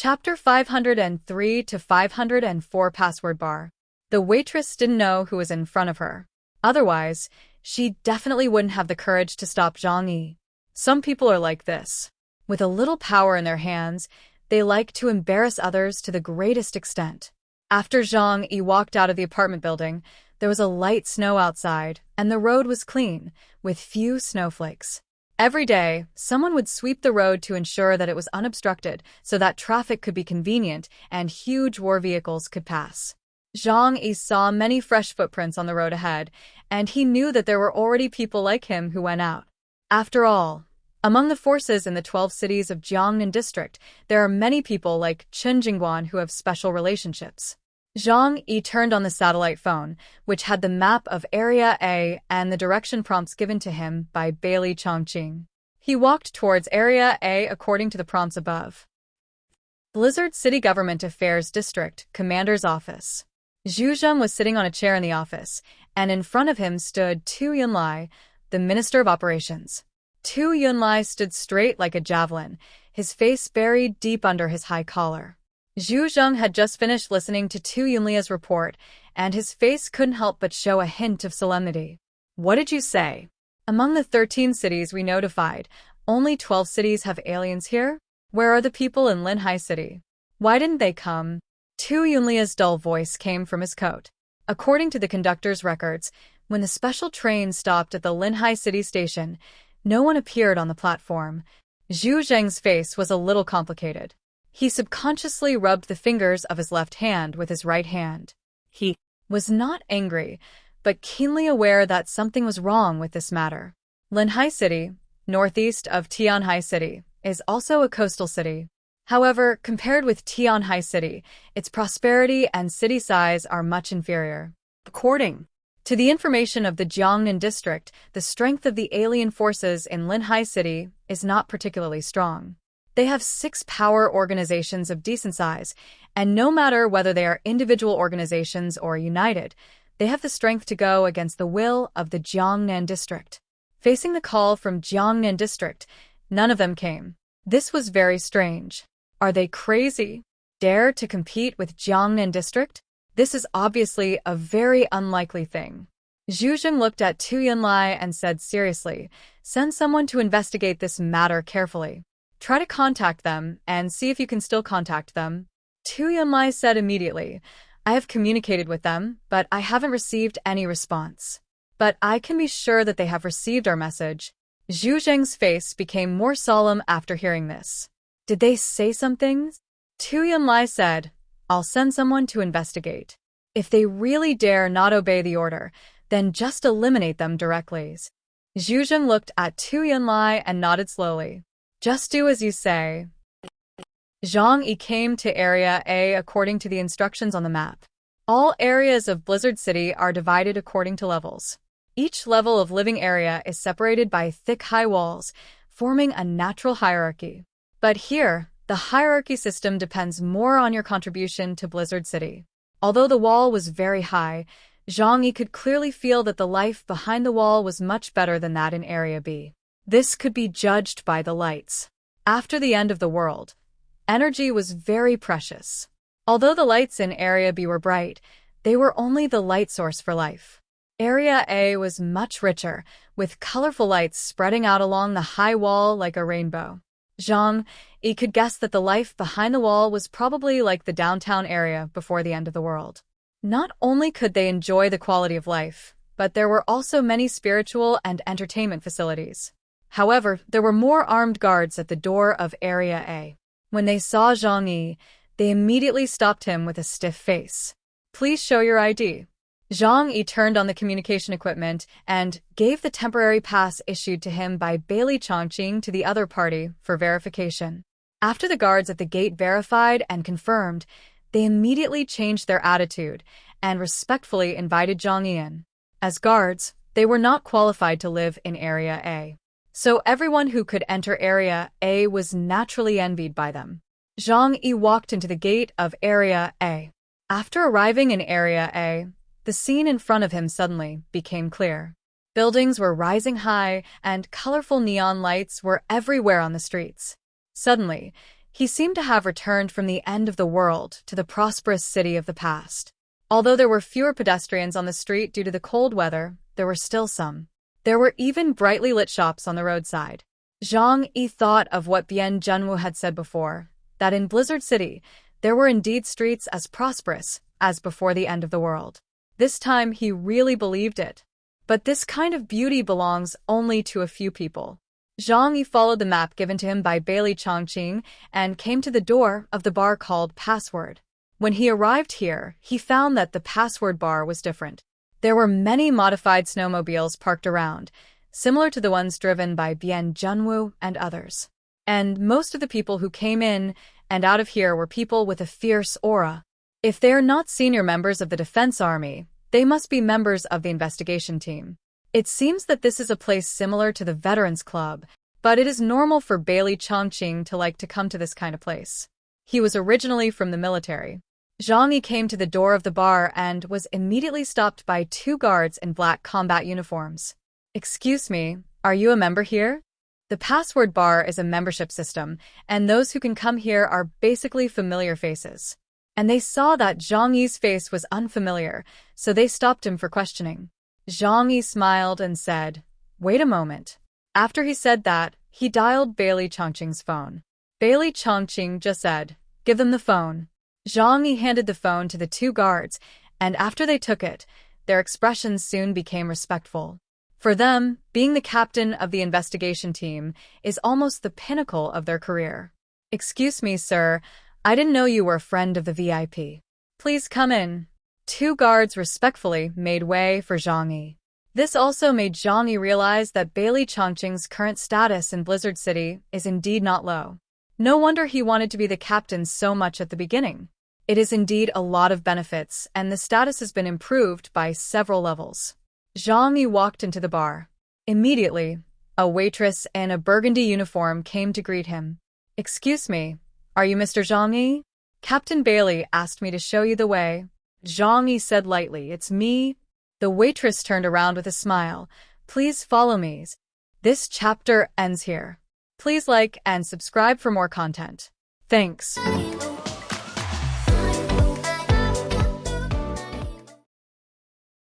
Chapter 503 to 504 Password Bar. The waitress didn't know who was in front of her. Otherwise, she definitely wouldn't have the courage to stop Zhang Yi. Some people are like this. With a little power in their hands, they like to embarrass others to the greatest extent. After Zhang Yi walked out of the apartment building, there was a light snow outside, and the road was clean, with few snowflakes. Every day, someone would sweep the road to ensure that it was unobstructed so that traffic could be convenient and huge war vehicles could pass. Zhang Yi saw many fresh footprints on the road ahead, and he knew that there were already people like him who went out. After all, among the forces in the 12 cities of Jiangnan district, there are many people like Chen Jingguan who have special relationships. Zhang Yi turned on the satellite phone, which had the map of Area A and the direction prompts given to him by Bailey Chongqing. He walked towards Area A according to the prompts above. Blizzard City Government Affairs District Commander's Office. Zhu Zheng was sitting on a chair in the office, and in front of him stood Tu Yunlai, the Minister of Operations. Tu Yunlai stood straight like a javelin, his face buried deep under his high collar. Zhu Zheng had just finished listening to Tu Yunlia's report, and his face couldn't help but show a hint of solemnity. What did you say? Among the 13 cities we notified, only 12 cities have aliens here? Where are the people in Linhai City? Why didn't they come? Tu Yunlia's dull voice came from his coat. According to the conductor's records, when the special train stopped at the Linhai City station, no one appeared on the platform. Zhu Zheng's face was a little complicated. He subconsciously rubbed the fingers of his left hand with his right hand. He was not angry, but keenly aware that something was wrong with this matter. Linhai City, northeast of Tianhai City, is also a coastal city. However, compared with Tianhai City, its prosperity and city size are much inferior. According to the information of the Jiangnan district, the strength of the alien forces in Linhai City is not particularly strong. They have 6 power organizations of decent size, and no matter whether they are individual organizations or united, they have the strength to go against the will of the Jiangnan district. Facing the call from Jiangnan district, none of them came. This was very strange. Are they crazy? Dare to compete with Jiangnan district? This is obviously a very unlikely thing. Zhu Zheng looked at Tu Yunlai and said seriously, "Send someone to investigate this matter carefully. Try to contact them and see if you can still contact them." Tu Yunlai said immediately, "I have communicated with them, but I haven't received any response. But I can be sure that they have received our message." Zhu Zheng's face became more solemn after hearing this. "Did they say something?" Tu Yunlai said, "I'll send someone to investigate. If they really dare not obey the order, then just eliminate them directly." Zhu Zheng looked at Tu Yunlai and nodded slowly. "Just do as you say." Zhang Yi came to Area A according to the instructions on the map. All areas of Blizzard City are divided according to levels. Each level of living area is separated by thick high walls, forming a natural hierarchy. But here, the hierarchy system depends more on your contribution to Blizzard City. Although the wall was very high, Zhang Yi could clearly feel that the life behind the wall was much better than that in Area B. This could be judged by the lights. After the end of the world, energy was very precious. Although the lights in Area B were bright, they were only the light source for life. Area A was much richer, with colorful lights spreading out along the high wall like a rainbow. Zhang Yi could guess that the life behind the wall was probably like the downtown area before the end of the world. Not only could they enjoy the quality of life, but there were also many spiritual and entertainment facilities. However, there were more armed guards at the door of Area A. When they saw Zhang Yi, they immediately stopped him with a stiff face. "Please show your ID." Zhang Yi turned on the communication equipment and gave the temporary pass issued to him by Bailey Chongqing to the other party for verification. After the guards at the gate verified and confirmed, they immediately changed their attitude and respectfully invited Zhang Yi in. As guards, they were not qualified to live in Area A. So everyone who could enter Area A was naturally envied by them. Zhang Yi walked into the gate of Area A. After arriving in Area A, the scene in front of him suddenly became clear. Buildings were rising high, and colorful neon lights were everywhere on the streets. Suddenly, He seemed to have returned from the end of the world to the prosperous city of the past. Although there were fewer pedestrians on the street due to the cold weather, there were still some. There were even brightly lit shops on the roadside. Zhang Yi thought of what Bian Junwu had said before, that in Blizzard City, there were indeed streets as prosperous as before the end of the world. This time he really believed it. But this kind of beauty belongs only to a few people. Zhang Yi followed the map given to him by Bailey Chongqing and came to the door of the bar called Password. When he arrived here, he found that the Password bar was different. There were many modified snowmobiles parked around, similar to the ones driven by Bian Junwu and others. And most of the people who came in and out of here were people with a fierce aura. If they are not senior members of the Defense Army, they must be members of the investigation team. It seems that this is a place similar to the Veterans Club, but it is normal for Bailey Chongqing to like to come to this kind of place. He was originally from the military. Zhang Yi came to the door of the bar and was immediately stopped by two guards in black combat uniforms. "Excuse me, are you a member here?" The Password bar is a membership system, and those who can come here are basically familiar faces. And they saw that Zhang Yi's face was unfamiliar, so they stopped him for questioning. Zhang Yi smiled and said, "Wait a moment." After he said that, he dialed Bailey Chongqing's phone. Bailey Chongqing just said, "Give them the phone." Zhang Yi handed the phone to the two guards, and after they took it, their expressions soon became respectful. For them, being the captain of the investigation team is almost the pinnacle of their career. "Excuse me, sir, I didn't know you were a friend of the VIP. Please come in." Two guards respectfully made way for Zhang Yi. This also made Zhang Yi realize that Bailey Chongqing's current status in Blizzard City is indeed not low. No wonder he wanted to be the captain so much at the beginning. It is indeed a lot of benefits, and the status has been improved by several levels. Zhang Yi walked into the bar. Immediately, a waitress in a burgundy uniform came to greet him. "Excuse me, are you Mr. Zhang Yi? Captain Bailey asked me to show you the way." Zhang Yi said lightly, "It's me." The waitress turned around with a smile. "Please follow me." This chapter ends here. Please like and subscribe for more content. Thanks.